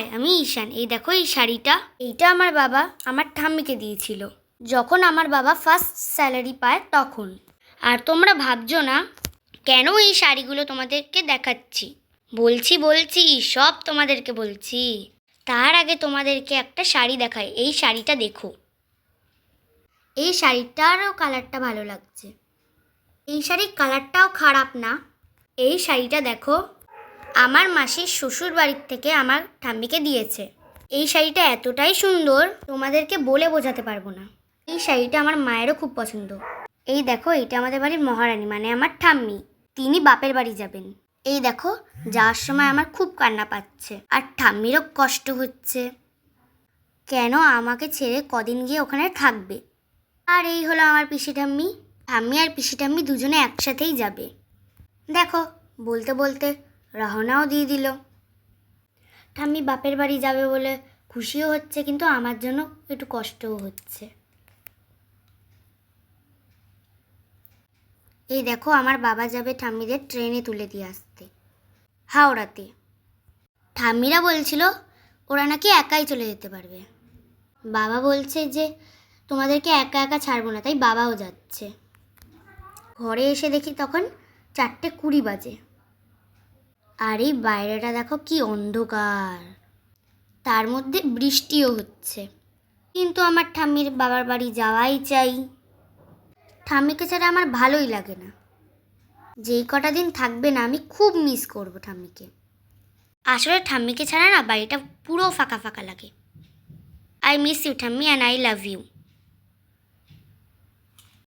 High, আমি ঈশান। এই দেখো এই শাড়িটা, এইটা আমার বাবা আমার ঠাম্মিকে দিয়েছিল যখন আমার বাবা ফার্স্ট স্যালারি পায় তখন। আর তোমরা ভাবছো না কেন এই শাড়িগুলো তোমাদেরকে দেখাচ্ছি। বলছি সব তোমাদেরকে বলছি। তার আগে তোমাদেরকে একটা শাড়ি দেখাই। এই শাড়িটা দেখো, এই শাড়িটারও কালারটা ভালো লাগছে। এই শাড়ির কালারটাও খারাপ না। এই শাড়িটা দেখো, আমার মাসির শ্বশুর বাড়ির থেকে আমার ঠাম্মিকে দিয়েছে। এই শাড়িটা এতটাই সুন্দর তোমাদেরকে বলে বোঝাতে পারবো না। এই শাড়িটা আমার মায়েরও খুব পছন্দ। এই দেখো, এটা আমাদের বাড়ির মহারানী মানে আমার ঠাম্মি, তিনি বাপের বাড়ি যাবেন। এই দেখো, যাওয়ার সময় আমার খুব কান্না পাচ্ছে আর ঠাম্মিরও কষ্ট হচ্ছে, কেন আমাকে ছেড়ে কদিন গিয়ে ওখানে থাকবে। আর এই হলো আমার পিসি ঠাম্মি। ঠাম্মি আর পিসি ঠাম্মি দুজনে একসাথেই যাবে। দেখো, বলতে বলতে রওনাও দিয়ে দিল। ঠাম্মি বাপের বাড়ি যাবে বলে খুশিও হচ্ছে, কিন্তু আমার জন্য একটু কষ্টও হচ্ছে। এই দেখো, আমার বাবা যাবে ঠাম্মিদের ট্রেনে তুলে দিয়ে আসতে হাওড়াতে। ঠাম্মিরা বলছিল ওরা নাকি একাই চলে যেতে পারবে। বাবা বলছে যে তোমাদেরকে একা একা ছাড়বো না, তাই বাবাও যাচ্ছে। ঘরে এসে দেখি তখন 4:20 বাজে। আর এই বাইরেটা দেখো কি অন্ধকার, তার মধ্যে বৃষ্টিও হচ্ছে। কিন্তু আমার ঠাম্মির বাবার বাড়ি যাওয়াই চাই। ঠাম্মিকে ছাড়া আমার ভালোই লাগে না। যেই কটা দিন থাকবে না আমি খুব মিস করব ঠাম্মিকে। আসলে ঠাম্মিকে ছাড়া না বাড়িটা পুরো ফাঁকা ফাঁকা লাগে। আই মিস ইউ ঠাম্মি অ্যান্ড আই লাভ ইউ।